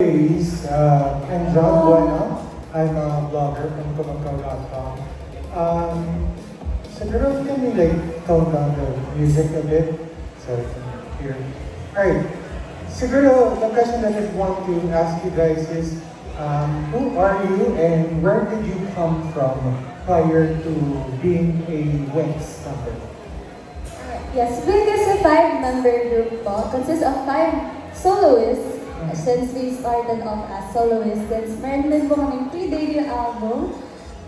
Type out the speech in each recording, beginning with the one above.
I'm John Bueno. I'm a blogger from kumakaw.com. Siguro can we like tone down the music a bit so I can hear? Alright. Siguro the question that I want to ask you guys is, who are you and where did you come from prior to being a Wings member? Yes, Wings is a 5-member group po. Consists of 5 soloists. Since we started off as soloists, since meron din po kaming 3 debut album,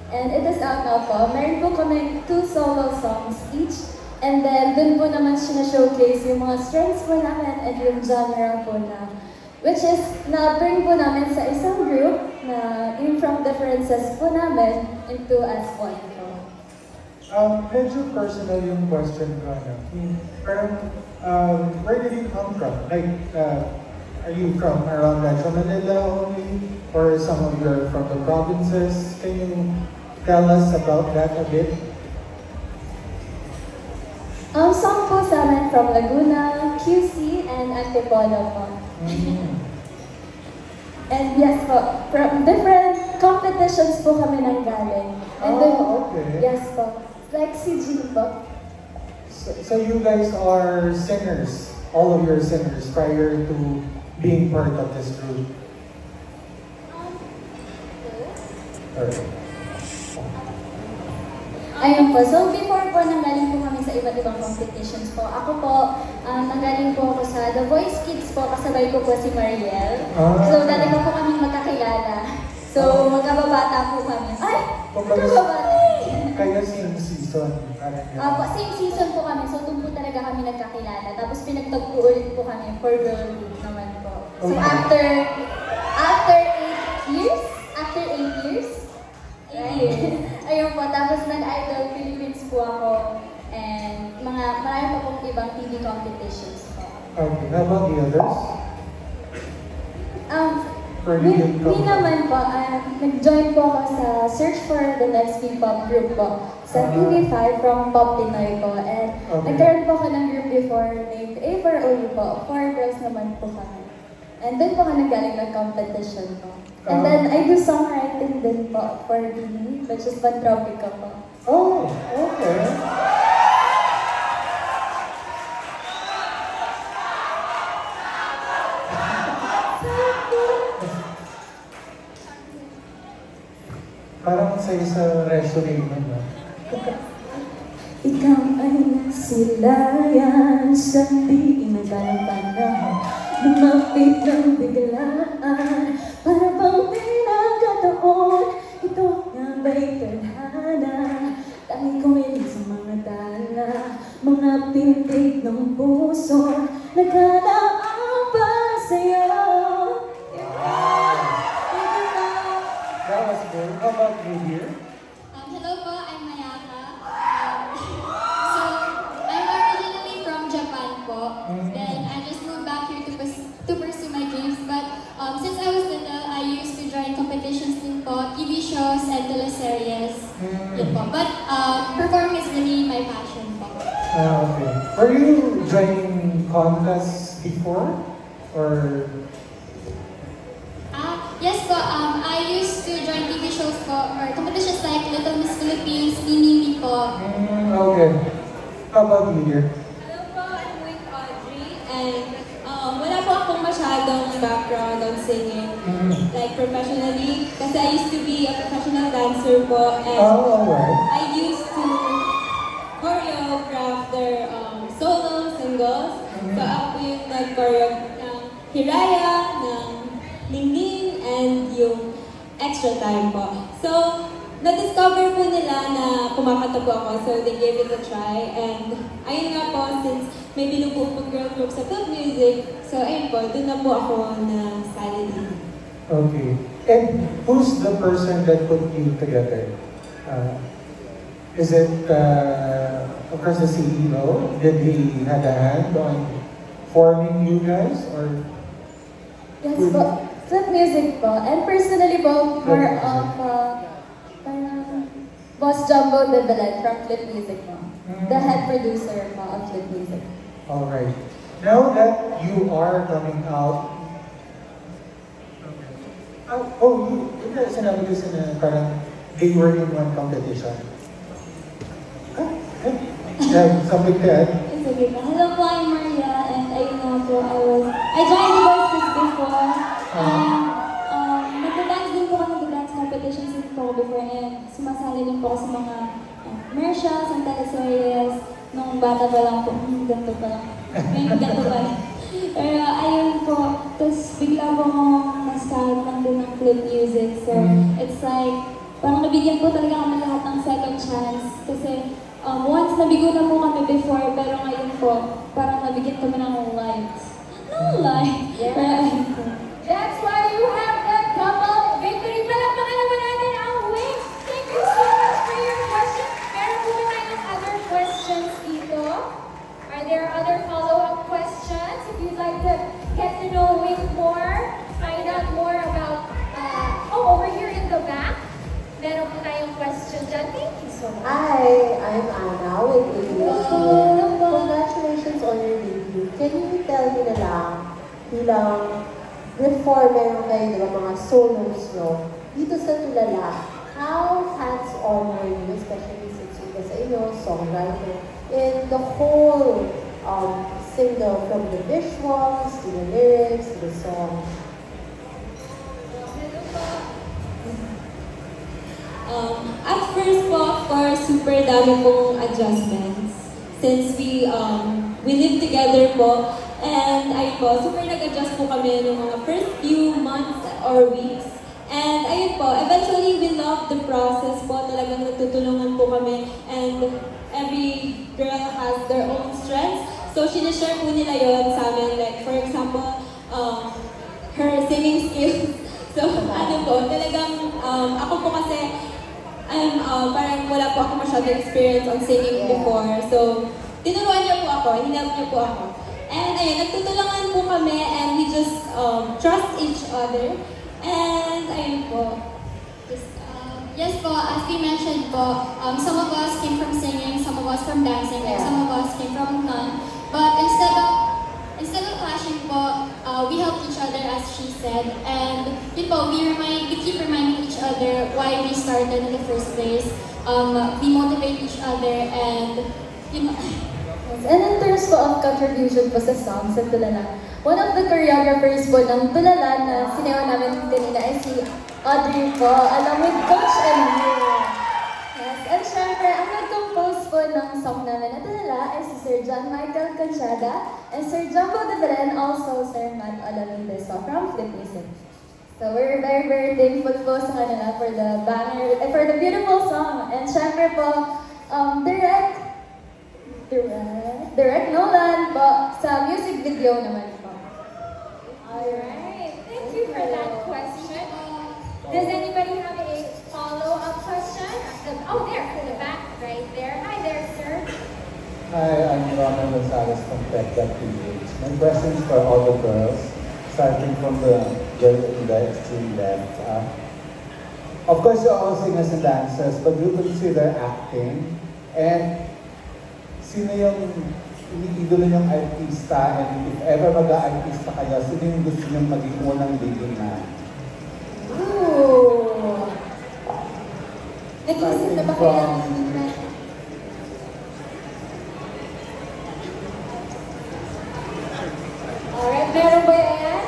and it is out now po. Meron po kaming 2 solo songs each, and then dun po naman showcase yung mga strengths po namin and yung genre po na, which is na-bring po namin sa isang group na yung from differences po namin into as one po. Medyo personal yung question ko, ano? Parang, where did you come from? Like, are you from around Metro Manila only? Or some of you are from the provinces? Can you tell us about that a bit? Some po sa amin from Laguna, QC, and Antipolo po. And yes po, from different competitions po kami nanggaling. And then, okay. Yes po, like si Jean po. So you guys are singers, all of your singers prior to being part of this group? Ayun po, so before po nanggaling po kami sa iba't ibang competitions po. Ako po, nanggaling po ako sa The Voice Kids po, kasabay ko po si Mariel. So dati po kami magkakilala. So magkababata po kami. Ay! Magkababata! Kaya same season? Same season po kami, so doon po talaga kami nagkakilala. Tapos pinagtagpo ulit po kami for girl group naman po. So after 8 years, ayun po, tapos nag-Idol Philippines po ako and marami pa pong ibang TV competitions po. Okay, how about the others? Me naman po, nag-join po ako sa Search for the Next P-Pop group po sa TV5 from Pop Pinoy po. And nagkaroon po ako ng group before named A4OU po. 4 girls naman po kami. And then po ako nanggaling ng competition po. And then I do songwriting din po for TV, which is Bantropica po. Oh, okay. Parang sa isang resume mo, no? Ikaw ay nasilayan sa di nagkalang lumapit ng biglaan, para bang pinagkataon, ito nga ba'y tadhana? Tangi ko sa mga tala, mga pintig ng puso, nagkalaang para sa'yo. That was good. How about you here? Hello po, I'm Mayaka. So, I'm originally from Japan po. Then I just moved back here to pursue my dreams. But since I was little, I used to join competitions din po, TV shows and teleseries. Yun po. But performing is really my passion po. Okay. Were you joining contests before? Or? Yes po, I used to join TV shows po, or competitions like Little Miss Philippines, Mimi po. Okay. How about you here? Hello po, I'm with Audrey, and wala po akong masyadong background on singing, like professionally, kasi I used to be a professional dancer po, and I used to choreograph their solo singles. So ako yung nag-choreograph ng Hiraya, ng Ningning, and yung Extra Time po. So, na-discover po nila na kumakanta po ako, so they gave it a try. And ayun nga po, since may binupupog girl group sa Phil Music, so ayun po, doon na po ako na sali din. Okay. And who's the person that put you together? Is it, of course, the CEO? Did he have a hand on forming you guys? Or? Yes po. Flip Music po. And personally po, more of Boss Jumbo de Belen from Flip Music po. The head producer po of Flip Music. Alright. Now that you are coming out Yun na sinabi ko na parang they were in one competition. Yeah, something like that. It's okay po. Hello po, I'm Maria, and ayun nga po, I joined the Boys Kids before, and nagda-dance din po ako, nagda-dance competitions din po ako before, and sumasali din po ako sa mga commercials and teleseries, nung bata pa lang po, ganito pa lang, ganito pa lang. Pero ayun po, tapos bigla po akong na-start lang din ng flip music, so it's like, parang nabigyan po talaga kami lahat ng second chance, kasi once nabigo na po kami before, pero ngayon po, parang nabigyan kami ng lights. No light. Yeah. Pero ayun po. That's why you have that couple victory. Palakpakan naman natin ang Wings. Thank you so much for your question. Meron po ba tayong other questions dito? Are there other follow-up questions? If you'd like to get to know Wings more, find out more about, over here in the back, meron po tayong question dyan. Thank you so much. Hi, I'm Anna with ABS. Congratulations on your debut. Can you tell me na lang, bilang before meron kayo diba, mga solos nyo, dito sa Tulala, how hands-on were you, especially since you sa inyo, songwriter, in the whole single, from the visuals, to the lyrics, to the song? At first po, of course, super dami pong adjustments. Since we live together po, and ayun po, super nag-adjust po kami ng mga first few months or weeks. And ayun po, eventually we love the process po, talagang nagtutulungan po kami, and every girl has their own strengths. So, sinishare po nila yon sa amin, like for example, her singing skills. So, ano po, talagang ako po kasi, parang wala po ako masyadong experience on singing before. So, tinuruan niya po ako, hinelp niya po ako. And ayun, nagtutulungan po kami and we just trust each other. And ayun po. Yes po, as we mentioned po, some of us came from singing, some of us from dancing, and some of us came from none. But instead of clashing po, we help each other as she said, and yun po, we keep reminding each other why we started in the first place. We motivate each other, and you know. And in terms po of contribution po sa song, sa Tulala, one of the choreographers po ng Tulala na sinayaw namin kanina ay si Audrey po, along with Coach and me. Yes, and syempre, ang nag-compose po ng song namin na Tulala ay si Sir John Michael Conchada and Sir Jumbo de Belen, also Sir Matt Olamides from Flip Music. So we're very, very thankful po sa kanila for the banger, for the beautiful song. And syempre po, Direct Nolan po sa music video naman po. Alright, thank you for that question. Does anybody have a follow-up question? Oh, there, in the back, right there. Hi there, sir. Hi, I'm Ronald Gonzalez from Tech.ph. My question is for all the girls, starting from the girl in the extreme left. Of course, you're all singers and dancers, but do you consider acting? And sino yung iniidolo niyong artista, and if ever mag-artista kayo, sino yung gusto niyong maging unang leading man? Ooh! Nag-isip na ba kayo ng leading man? Alright, meron ba yan?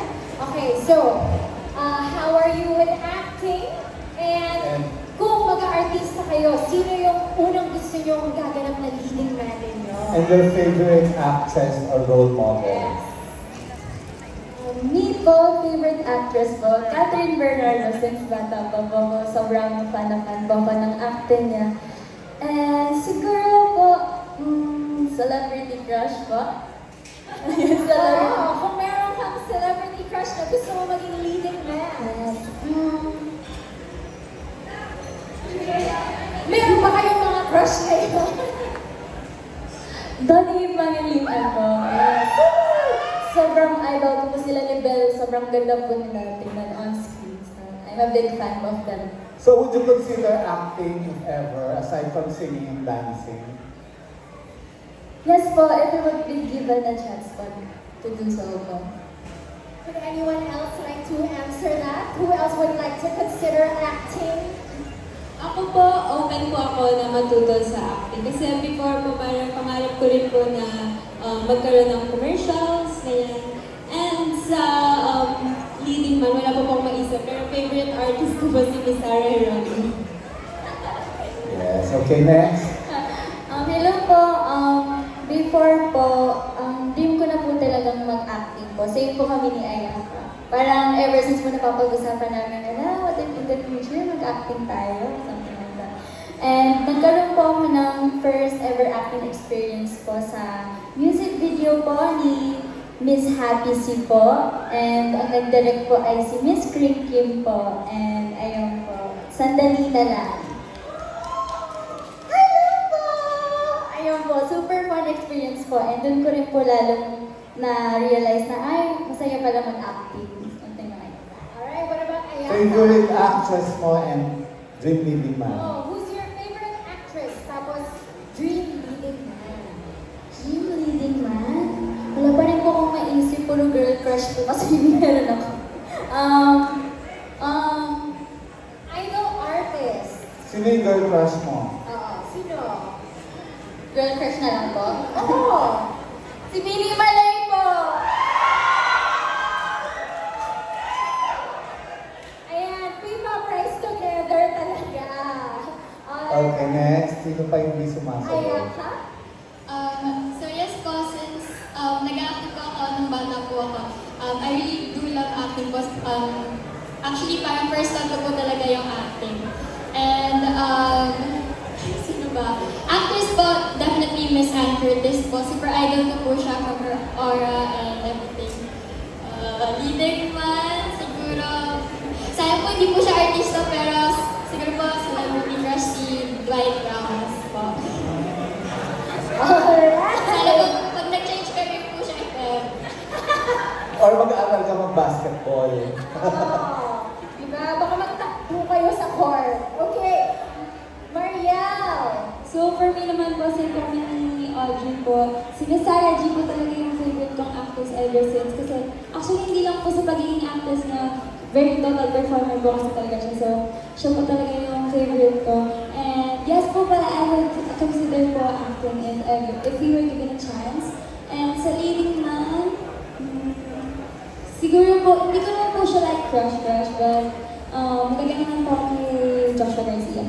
Okay, so, how are you with acting? And kung mag-artista kayo, sino yung unang gusto nyo gaganap na leading man ninyo? And your favorite actress or role model? Yes. Me po, favorite actress po, Catherine Bernardo, since bata pa po ako, sobrang fan na fan po ako ng acting niya. And siguro po, celebrity crush po. Kung meron kang celebrity crush na gusto mo maging leading man. Meron ba kayong mga crush ngayon? Donnie Pangilinan po. Sobrang idol ko po sila ni Belle. Sobrang ganda po nila tingnan on screen. So, I'm a big fan of them. So would you consider acting if ever, aside from singing and dancing? Yes po, if you would be given a chance po to do so po. Would anyone else like to answer that? Who else would like to consider acting? Ako po, open po ako na matuto sa acting. Kasi before po, parang pangarap ko rin po na magkaroon ng commercials, ganyan. And sa leading man, wala po pong maisip. Pero favorite artist ko po si Miss Sarah Heronimo. Yes, okay, next. Hello po. Before po, dream ko na po talagang mag-acting po. Same po kami ni Ayaka. Parang ever since po napapag-usapan namin na, what if in the future mag-acting tayo? Something like that. And nagkaroon po ako ng first ever acting experience po sa music video po ni Miss Happy C po. And ang nag-direct po ay si Miss Kring Kim po. And ayun po, sandali na lang. Ayun po, super fun experience po. And doon ko rin po lalong na-realize na, ay, masaya pala mag-acting. Something like that. Alright, what about Ayaka? Favorite actress mo and dream leading man? Oh, who's your favorite actress? Tapos, dream leading man. Dream leading man? Wala pa rin po akong maisip. Puro girl crush po kasi meron ako. Idol artist. Sino yung girl crush mo? Sino? Girl crush na lang po. Oh! Si Billie Malay po! Ayan, pre-price together talaga. Okay, next. Sino pa hindi sumasagot? Ayaka? So yes po, since nag-acting po ako nung bata po ako, I really do love acting po. Actually, parang first time ko po talaga yung acting. And, sino ba? Actress po, definitely Miss Anne Curtis po. Super idol ko po siya from her aura and everything. Leading man, siguro. Sayang po hindi po siya artista, pero siguro po celebrity crush si Dwight Ramos po. Alright! Sana po, pag nag-change career po siya, Or mag-aaral ka mag-basketball? Diba? Baka magtakbo kayo sa court. Okay. Mariel! So for me naman po, sa kami ni Audrey po, si Miss Sarah G po talaga yung favorite kong actress ever since. Kasi actually hindi lang po sa pagiging actress na very total performer po kasi talaga siya. So siya po talaga yung favorite ko. And yes po pala, I would consider po acting if we were given a chance. And sa leading man, siguro po, hindi ko naman po siya like crush, but magaganda po kay Joshua Garcia.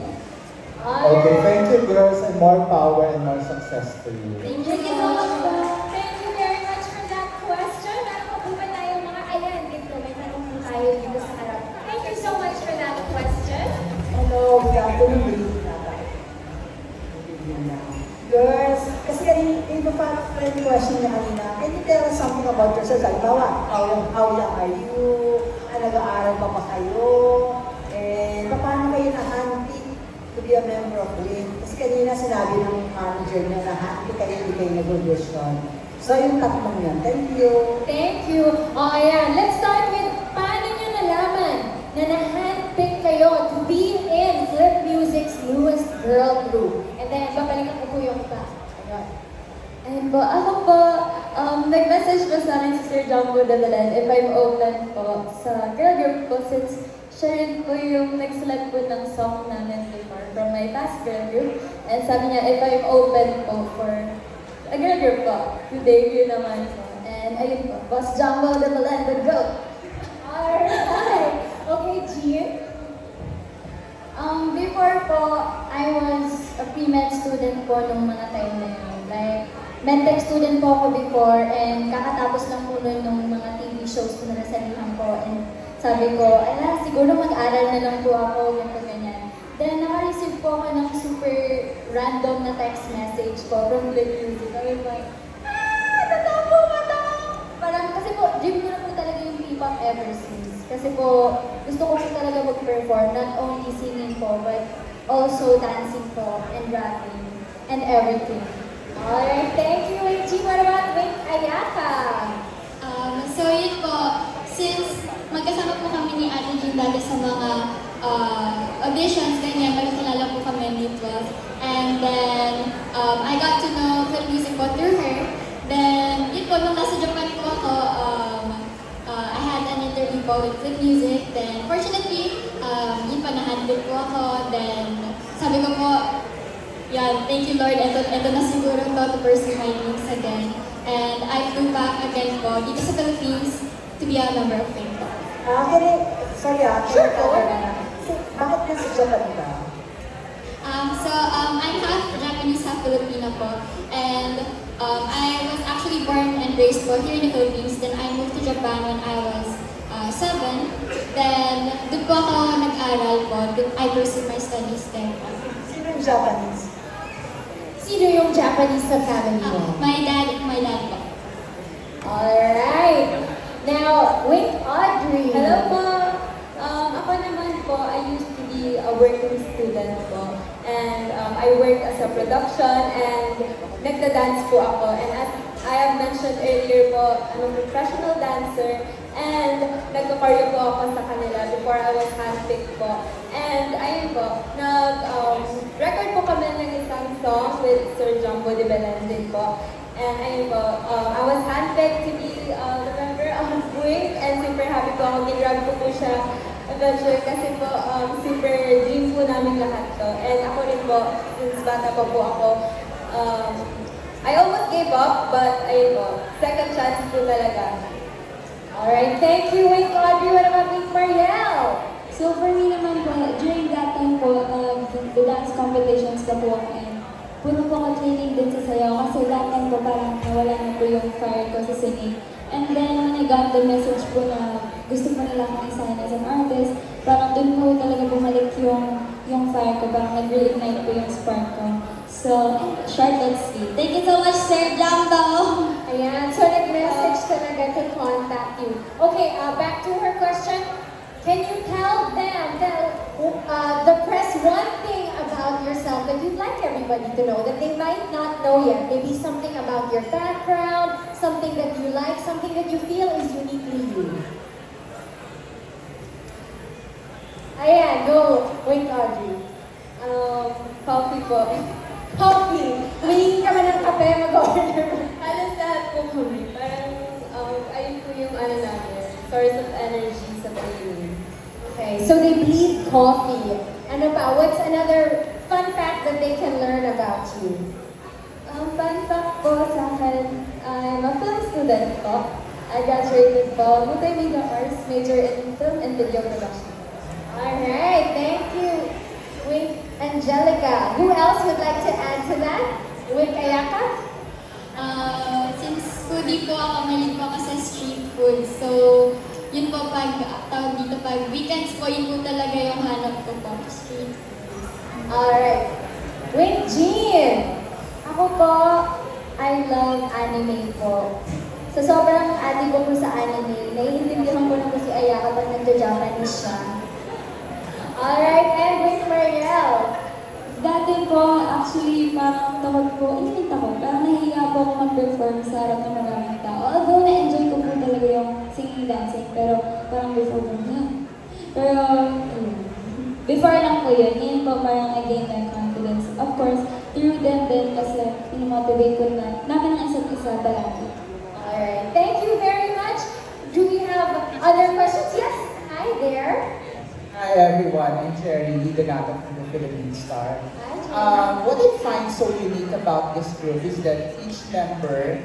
Okay, thank you girls and more power and more success to you. Thank you so much po. Thank you very much for that question. Meron pa po ba tayong mga ayan dito? May tanong po tayo dito sa harap. Thank you so much for that question. Hello, good afternoon. Girls, kasi yung parang friend question niya kanina, can you tell us something about yourself? Halimbawa, how young are you? Nag-aaral pa ba kayo? And paano kayo na-handpick to be a member of WIN? Kasi kanina sinabi ng manager niya na handpick kayo, hindi kayo nag-audition. So yung tatlong yan. Thank you. Thank you. Ayan, let's start with paano nyo nalaman na na-handpick kayo to be in Flip Music's newest girl group. And then, babalikan ko po yung iba. Ayun. Ayun po, ako po, nag-message po sa akin si Sir Jumbo Dadalan if I'm open po sa girl group po since siya rin po yung nag-select po ng song namin before from my past girl group. And sabi niya if I'm open po for a girl group po, to debut naman po. And ayun po, Boss Jumbo Dadalan, the GOAT! Alright. Okay, Jean. Before po, I was a pre-med student po nung mga time na yun. Like, medtech student po ako before and kakatapos lang po nun nung mga TV shows ko na nasalihan ko. And sabi ko, ala, siguro mag-aral na lang po ako, ganyan. Then, naka-receive po ako ng super random na text message po from Flip Music. I was like, totoo po ba to? Parang, kasi po, dream ko na po talaga yung P-pop ever since. Kasi po, gusto ko po talaga mag-perform, not only singing po, but also dancing po, and rapping, and everything. Alright, thank you, Jean. What about with Ayaka? So yun po, since magkasama po kami ni Ate Jean dati sa mga auditions, ganyan, magkakilala po kami ni 12. And then, I got to know Flip Music po through her. Then, yun po, nung nasa Japan po ako, I po with Click Music. Then, fortunately, yun pa, na-handle po ako. Then, sabi ko po, yan, thank you Lord, ito na siguro to pursue my dreams again. And I flew back again po dito sa Philippines to be a member of Fame po. Sorry Sure, go go ahead. Bakit nasa Japan ka? I'm half Japanese, half Filipino po. And I was actually born and raised po here in the Philippines. Then I moved to Japan when I was 7. Then doon po ako nag-aral po. I pursued my studies there po. Sino yung Japanese? Sino yung Japanese sa family mo? My dad po. Alright. Now, with Audrey. Hello po! Ako naman po, I used to be a working student po. And I work as a production and nagda-dance po ako. And as I have mentioned earlier po, I'm a professional dancer and nagka-choreo po ako sa kanila before I was handpicked po. And ayun po, record po kami ng isang song with Sir Jumbo de Belendin po. And ayun po, I was handpicked to be the member of Wing and super happy po ako. Ginrab ko po siya eventually kasi po super dream po namin lahat to. And ako rin po, since bata pa po ako, I almost gave up, but ayun po, second chance po talaga. Alright, thank you, Wink Audrey. What about Wink Mariel? So for me naman po, during that time po, the dance competitions na po ako and puro po ako training din sa sayaw kasi that time po parang nawala na po yung fire ko sa singing. And then when I got the message po na gusto po nila akong i-sign as an artist, parang dun po talaga bumalik yung fire ko, parang nag-reignite po yung spark ko. So, short and sweet. Thank you so much, Sir Jumbo! Ayan, so nag-message talaga to contact you. Okay, back to her question. Can you tell the press one thing about yourself that you'd like everybody to know that they might not know yet? Maybe something about your background, something that you like, something that you feel is uniquely you. Ayan, go, Wink Audrey. Coffee po. Coffee! Humingi ka man ng kape, mag-order. Halos lahat po kami. Parang, ayun po yung namin, source of energy sa training. Okay, so they bleed coffee. Ano pa? What's another fun fact that they can learn about you? Fun fact po sa akin, I'm a film student po. I graduated po, multimedia arts, major in film and video production. Alright, thank you, Wink Angelica. Who else would like to add to that? Wink Ayaka? Since foodie po ako, malig po ako sa street food. So, yun po pag tawag dito, pag weekends po, yun po talaga yung hanap ko po, street food. Alright. Wink Jean! Ako po, I love anime po. So sobrang addict ko po sa anime. Naiintindihan ko na po si Ayaka pag nagja-Japanese siya. Alright, and Wink Mariel. Dati po, actually, parang takot po, hindi takot, parang nahihiya po ako mag-perform sa harap ng maraming tao. Although na-enjoy ko po talaga yung singing, dancing, pero parang before po na. Pero, before lang po yun, ngayon po parang I gained my confidence. Of course, through them din kasi pinamotivate ko na namin ang isa't isa palagi. Alright, thank you very much. Do we have other questions? Yes, hi there. Hi everyone, I'm Cherry, the Gata from the Philippine Star. What I find so unique about this group is that each member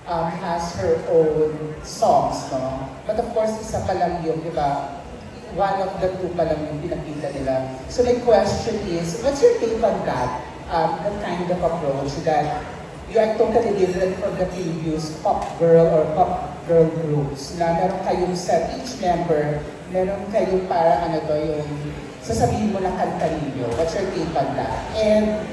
has her own songs, no? But of course, isa pa lang yung, di ba? One of the two pa lang yung pinakita nila. So my question is, what's your take on that? The kind of approach that you are totally different from the previous pop girl or pop girl groups na meron kayong sa each member, meron kayong para yung sasabihin mo na kanta ninyo. What's your take on that? And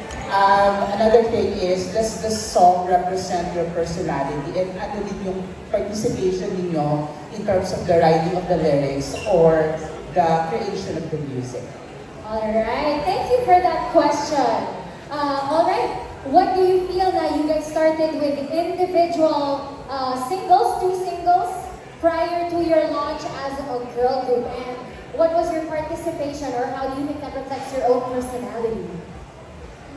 another thing is, does the song represent your personality? And ano din yung participation ninyo in terms of the writing of the lyrics or the creation of the music? Alright, thank you for that question. Alright, what do you feel now? You guys started with individual singles, 2 singles, prior to your launch as a girl group. And what was your participation or how do you think that reflects your own personality?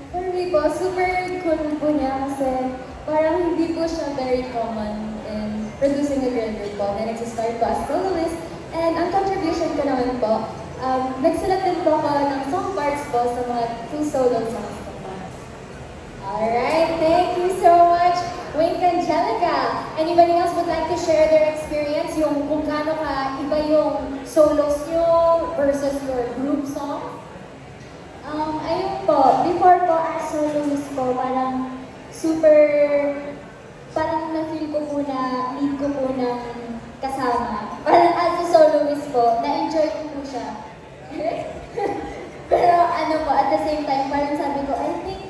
For me po, super cool po niya kasi parang hindi po siya very common in producing a girl group po. Na nagsistart po as soloist, And ang contribution ko naman po, nagsulat din po ako ng song parts po sa mga 2 solo songs ko po. Alright, thank you so much, Wink Angelica. Anybody else would like to share their experience, yung kung gaano ka iba yung solos nyo versus your group song? Ayun po, before po as soloist po, parang parang na-feel ko po na need ko po ng kasama. Parang as a soloist po, na-enjoy ko po siya. Pero ano po, at the same time, parang sabi ko, I think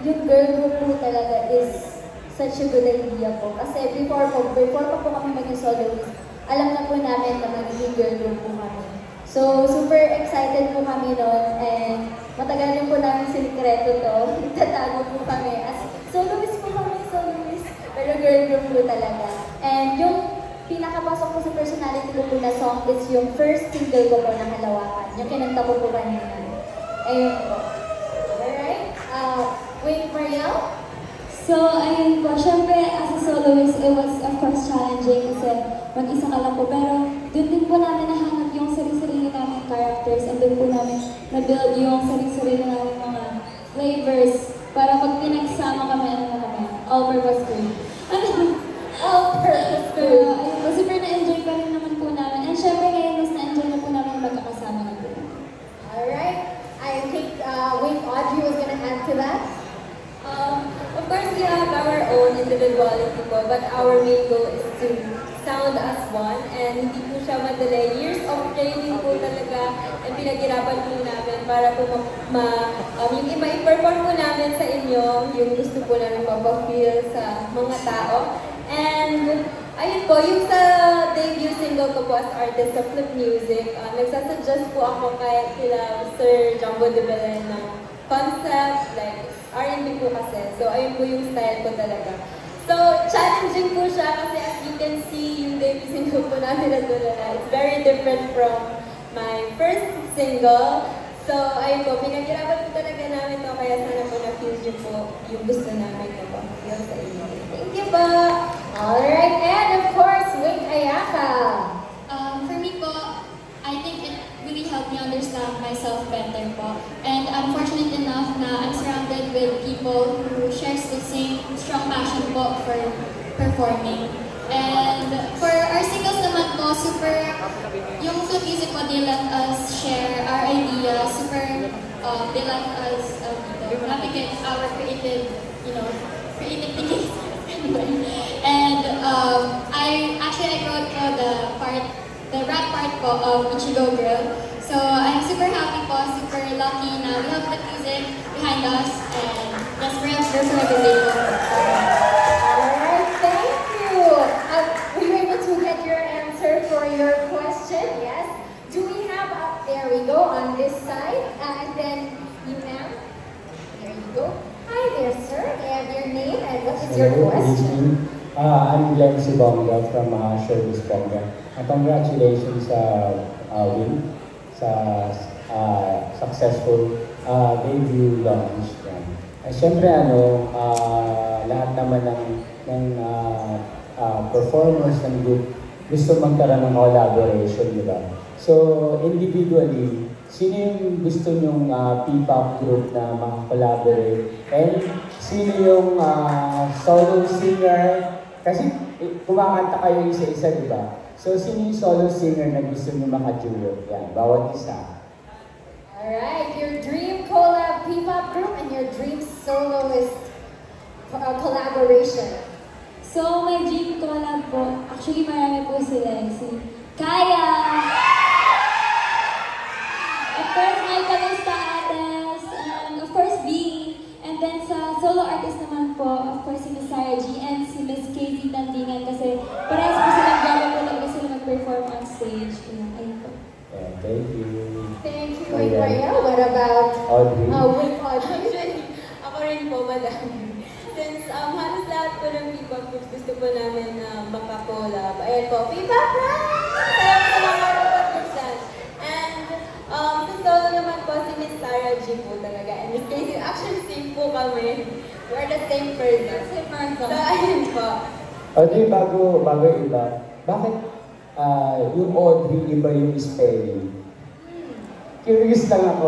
yung girl group po talaga is such a good idea po. Kasi before pa po kami maging soloist, alam na po namin na magiging girl group po kami. So, super excited po kami noon and matagal din po namin sinikreto to. Tatago po kami as soloist po kami, soloist. Pero girl group po talaga. And yung pinakapasok ko sa personality ko po na song is yung first single ko po na Halawakan. Yung kinanta ko po kanina. Ayun po. Alright, wait, Mariel? So, ayun po, syempre as a soloist, it was of course challenging kasi mag-isa ka lang po. Pero doon din po namin nahanap yung sarili-sarili namin characters and doon po namin na-build yung sarili-sarili namin mga flavors para pag pinagsama kami, all-purpose food. All-purpose Pero food. ayun po, super na-enjoy pa rin naman po namin. And syempre ngayon, mas na-enjoy na po namin yung magkakasama na po. Alright, I think Wink Audrey was gonna add to that. Of course, we have our own individuality po, but our main goal is to sound as one and hindi po siya madali. Years of training po talaga and pinaghirapan po namin para po yung iba i-perform po namin sa inyo, yung gusto po namin mapag-feel sa mga tao. And ayun po, yung sa debut single ko po as artist sa Flip Music, nagsasuggest po ako kay Sir Jumbo de Belen ng concept, like R&B po kasi. So, ayun po yung style ko talaga. So, challenging po siya kasi as you can see, yung debut single po namin na Tulala, it's very different from my first single. So, ayun po, pinaghirapan po talaga namin to kaya sana po na-feel niyo po yung gusto namin na po-feel sa inyo. Thank you po! Alright, and of course, Wink Ayaka. For me po, I think it really helped me understand myself better po. And I'm fortunate enough na I'm surrounded with people who shares the same strong passion po for performing. And for our singles naman po, yung Flip Music po, they let us share our ideas, they let us navigate our creative thinking. And I wrote the rap part po of Ichigo Girl. So I'm super happy po, super lucky na we have the music behind us and yes, we're forever grateful. Alright, thank you. Were you able to get your answer for your question? Yes. Do we have there we go on this side, and then you ma'am. There you go. Hi there, sir. May I have your name and what is your question? I'm Glenn Sibonga from Showbiz Bonga. Congratulations Win sa successful debut launch. Siyempre lahat naman ng performers ng group gusto magkaroon ng collaboration, di ba? So, individually, sino yung gusto nyong P-pop group na makakollaborate? And sino yung solo singer? Kasi kumakanta kayo isa-isa, di ba? So, sino yung solo singer na gusto nyo maka-duo? Yan, bawat isa. Alright, your dream collab P-pop group and your dream soloist collaboration. So, my dream collab po, actually marami po sila. Si Kaya! Of course, my Kamusta Ates, and of course, B. And then sa solo artist naman po, of course, si Miss Sarah G and si Miss Casey Tandingan kasi parehas po silang gala po talaga sila mag-perform on stage. Ayun po. Yeah, thank you. Thank you, Maria. What about Audrey? With Audrey? Actually, ako rin po, madam. Since halos lahat po ng P-pop groups gusto po namin na makakolab. Ayan po, P-pop Rap! Kaya po sa mga P-pop groups yan. And sa solo naman po, si Miss Sarah G po talaga. And Miss Casey, actually same po kami. We're the same person. Same person. So, ayun po. Audrey, bago iba, bakit yung Audrey, iba yung spelling. Curious lang ako.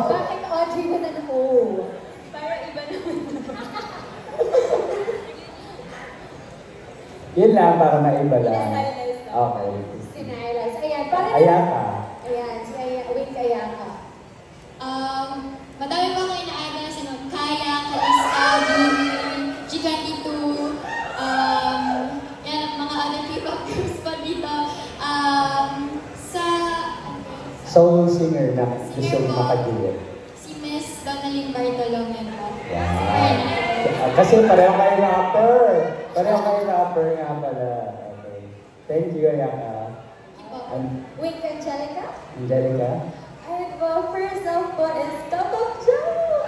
Bakit Audrey with an O? Para iba naman. Yun lang, para maiba lang. Sinalize lang. Okay. Sinalize. Ayan, parang... Ayaka. Ayan, si Wink Ayaka. Madami pa kayo na-idol na sinunod. Kaya, Kalista, Junior, G22, yan, mga other K-pop groups pa dito. Sa Solo singer na gusto makaduet. si Miss Donalyn Bartolome po. Wow. Kasi pareho kayo rapper. Pareho kayo rapper nga pala. Okay. Thank you, Ayaka. Wink Angelica? Angelica? Ay, po, first off po is Cup of Joe!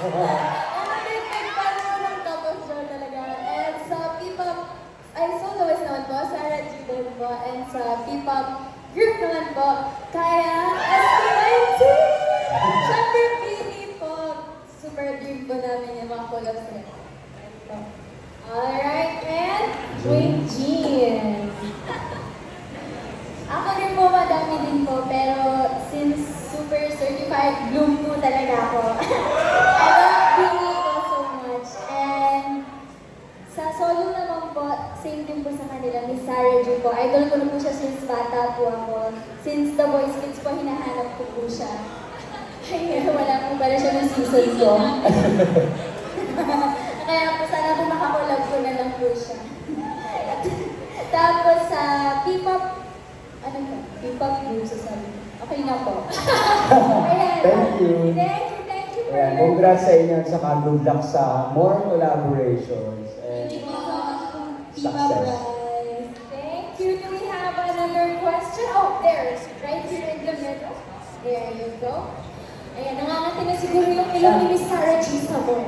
I'm a big fan po ng Cup of Joe talaga. And sa P-pop, ay soloist naman po, Sarah G. din po. And sa P-pop group naman po, kaya SB19! Siyempre, Pini po. Super dream po namin yung mga collabs nila. Alright, and Wing Jean. Ako rin po, madami din po, pero since super certified bloom po talaga ako, I love Bini po so much. And sa solo naman po, same din po sa kanila, Miss Sarah Ju po. Idol ko na po siya since bata po ako. Since The Voice Kids po, hinahanap ko po siya. Ay, wala po pala siya ng season ko. Kaya po sana po makakulab ko na lang po siya. Tapos sa P-pop, ano po? P-pop group sa sabi. Okay na po. Ayan. Thank you. Thank you for Ayan, your... congrats sa inyo at saka good luck sa more collaborations and success. Thank you. Do we have another question? Oh, there's right here in the middle. There you go. Ayan, nangangati na siguro yung ilong ni Miss Sarah G. Sabor.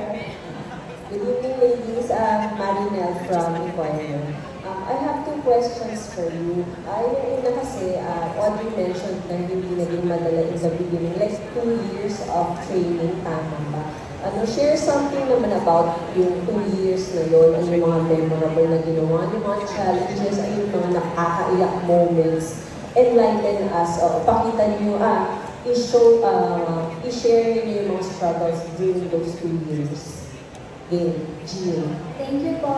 Good evening, ladies. Marinel from Inquirer. I have two questions for you. Yung una kasi, Audrey mentioned na hindi naging madala in the beginning, like 2 years of training, tama ba? Share something naman about yung 2 years na yun, ano yung mga memorable na ginawa, yung mga challenges, ano yung mga nakakaiyak moments, enlighten us, pakita niyo, i-share niyo yung mga struggles during those 2 years. Jill. Thank you po.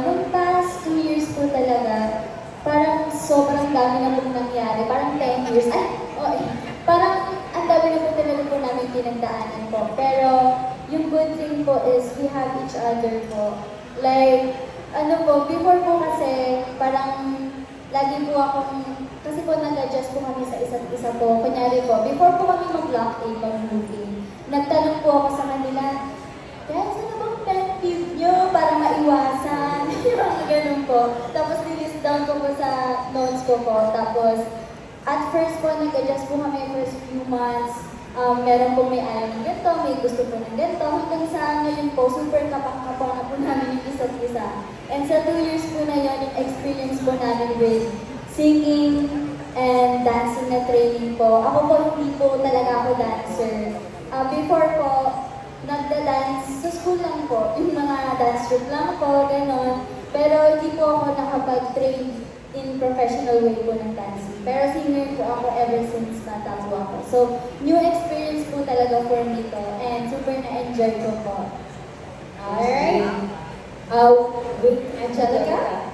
Nung past 2 years po talaga, parang sobrang dami na po nangyari. Parang 10 years. Parang ang dami na po talaga po namin pinagdaanan po. Pero yung good thing po is we have each other po. Like, before po kasi, parang lagi po akong, kasi po nag-adjust po kami sa isa't isa po. Kunyari po, before po kami mag-lock A pag-moving, nagtanong po ako sa kanila, guys, ano bang pet peeve nyo para maiwasan? Yung mga ganun po. Tapos nilist down ko po sa notes ko po. Tapos, at first po, nag-adjust po kami first few months. Meron po may ayaw ng ganito, may gusto po ng ganito. Hanggang sa ngayon po, super kapang-kapang na po namin yung isa't isa. And sa 2 years po na yun, yung experience po namin with singing and dancing na training po. Ako po, hindi po talaga ako dancer. Before po, nagda-dance sa school lang po, yung mga dance group lang po, gano'n. Pero hindi po ako nakapag-train in professional way po ng dancing. Pero singer po ako ever since bata po ako. So, new experience po talaga for me to, and super na-enjoy ko po. Alright. With Angelica?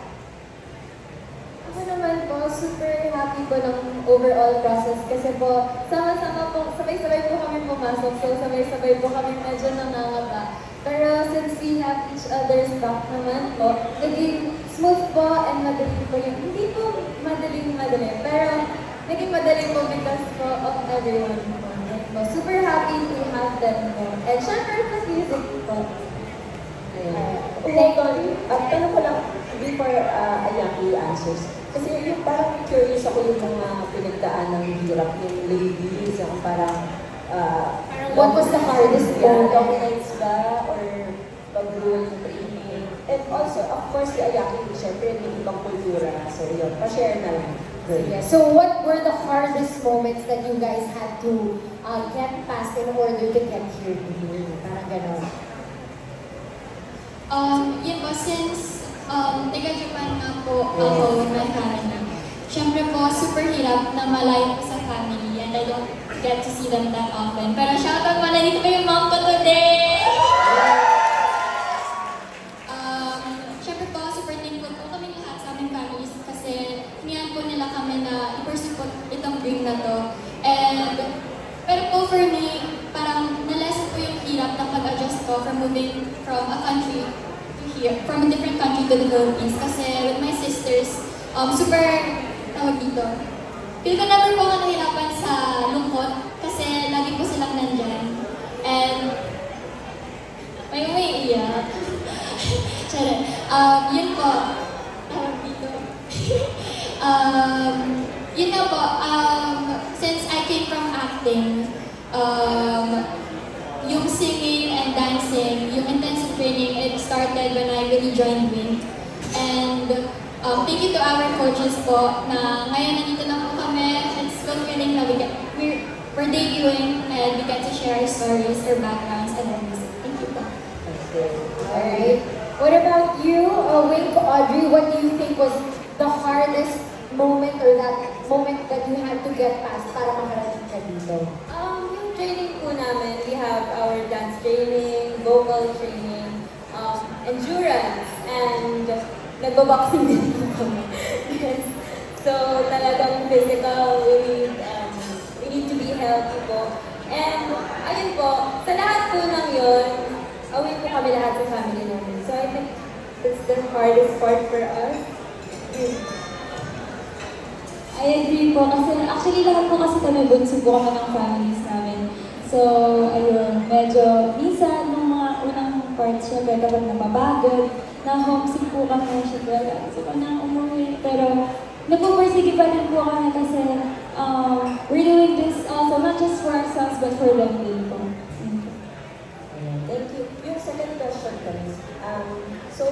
Ako naman po, super happy po ng overall process kasi po, sama-sama po, sabay-sabay po kami pumasok, so sabay-sabay po kami medyo nangangaba. Pero since we have each other's back naman po, naging smooth po and madali po yung, hindi po madali, pero naging madali po because po of everyone po. Po. Super happy to have them po. And syempre po music po. Hold on. Tanong ko lang, before Ayaki answers, kasi yung parang curious ako yung mga pinagdaan ng hirap yung ladies, yung parang What was the hardest part? part? Nights ba? Or pag-role training? And also, of course, si Ayaki, syempre, may ibang kultura. So, yun, pa-share na lang. Yeah. So what were the hardest moments that you guys had to get past in order to get here? Parang gano'n. Yun po, since taga-Japan nga po po ako with my family. Siyempre po, super hirap na malayo po sa family and I don't get to see them that often. Pero shoutout pala dito po yung mom ko today! Siyempre po, super thankful po kami lahat sa aming families kasi hinihan po nila kami na i-pursue po itong dream na to. And, pero po for me, parang nalesen po yung hirap na pag-adjust ko from moving from a country to here, from a different country to the Philippines. Kasi with my sisters, super, tawag dito, feel ko never po ako nahirapan sa lungkot kasi lagi po silang nandyan. And, may umiiyak. Charot. Yun po, tawag dito. Yun nga po, since I came from acting, yung singing and dancing, yung intensive training, it started when I really joined Wing. And thank you to our coaches po na ngayon nandito lang po kami. It's fulfilling na we're debuting and we get to share our stories, our backgrounds, and our music. Thank you po. Alright. What about you, Wing, Audrey? What do you think was the hardest moment or that moment that you had to get past para makarating ka dito? Yung training po namin, we have our dance training, vocal training, endurance, and nagbo-boxing din po kami. Yes. So, talagang physical, we need to be healthy po. And, ayun po, sa lahat po ng yun, away po kami lahat sa family namin. So, I think that's the hardest part for us. I agree po kasi actually lahat po kasi kami bunso po kami ng families namin. So, ayun, medyo minsan nung mga unang parts syempre kapag napabagod, na-homesick po kami, syempre gusto ko na umuwi. Pero napupursige pa rin po kami kasi we're doing this also not just for ourselves but for them din po. Thank you. Yung second question, guys. So,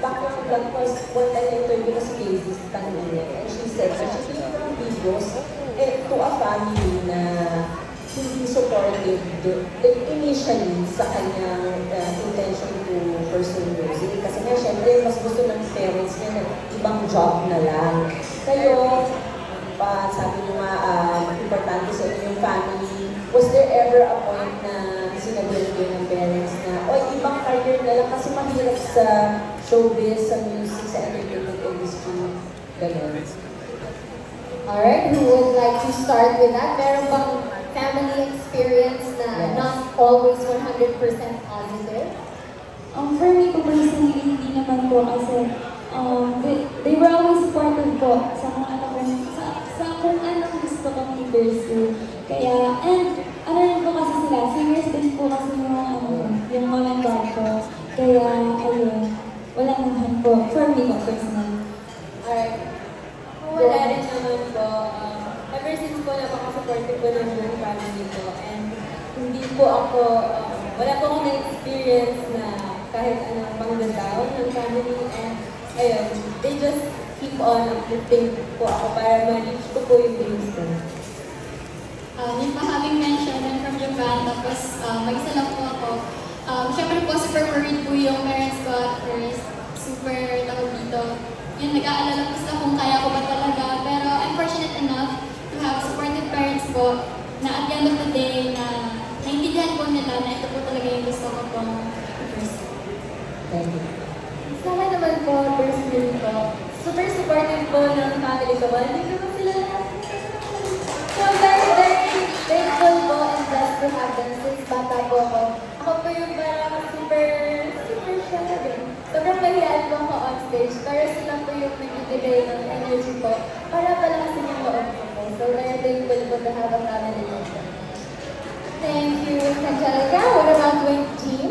back on vlog was one time I interviewed ko si Casey Tangulia, and she said that she's doing from videos to a family na hindi supportive initially sa kanyang intention to pursue music. Kasi nga, syempre, mas gusto ng parents niya na ibang job na lang. Kayo, sabi niyo nga, importante sa inyo yung family. Was there ever a point na sinabi niyo ng parents na, oy, ibang career na lang kasi mahirap sa showbiz, sa music, sa entertainment industry, gano'n? Alright, who would like to start with that? Meron bang family experience na not always 100% positive? For me po personally, hindi naman po kasi they were always supportive po sa mga anak ko, sa kung anong gusto kong i-pursue. Kaya, and ano rin po kasi sila, singers din po kasi yung mom and dad ko. Kaya, ayun, wala naman po, for me po personally. Alright. Wala rin naman po. Ever since po napaka-supportive po ng buong family ko. And hindi po ako, wala po akong na-experience na kahit anong pang-down ng family. And ayun, they just keep on uplifting po ako para ma-reach ko po yung dreams ko. Yung pa having mentioned, I'm from Japan, tapos mag-isa lang po ako. Siyempre po, super worried po yung parents ko at first. Super tawag dito. Yun, nag-aalala po sila kung kaya ko ba talaga. Pero I'm fortunate enough to have supportive parents po na at the end of the day na naintindihan po nila na ito po talaga yung gusto ko pong i-pursue. Thank you. Sa akin naman po, personally po, super supportive po ng family ko. Hindi ko sila lahat. So I'm very, very grateful po and blessed to have them since bata po ako. Ako po yung parang super shy din. Sobrang mahiyaan po ako on stage, pero sila po yung nagbibigay ng energy po para palakasin yung loob ko po. So very thankful po to have a family like that. Thank you, Angelica. What about Wing Team?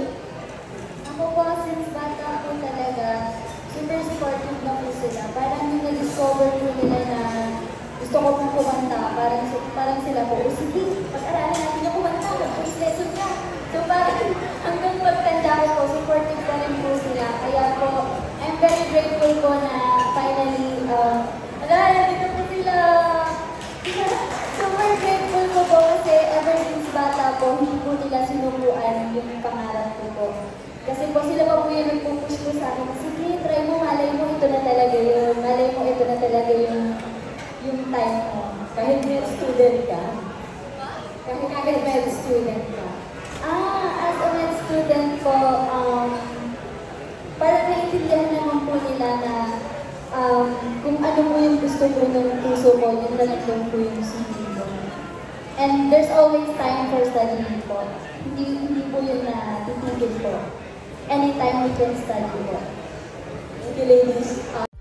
Ako po, since bata po talaga, super supportive na po sila. Parang yung na-discover po nila na gusto ko pong kumanta, parang sila po, sige, pag-aralan natin yung kumanta, mag-voice lesson ka. So parang hanggang pagtanda ko po, supportive pa rin po sila. Kaya po, I'm very grateful po na finally, nandito po sila. Super grateful po po kasi ever since bata po, hindi po nila sinubuan yung pangarap ko po. Kasi po sila pa po yung nagpupush ko sa akin, sige, try mo, malay mo, ito na talaga student ka? Kahit med student ka. As a med student po, parang naiintindihan naman po nila na kung ano po yung gusto po ng puso ko, yun na lang po yung sundin ko. And there's always time for studying po. Hindi po yun na titigil po. Anytime we can study po. Thank you, ladies.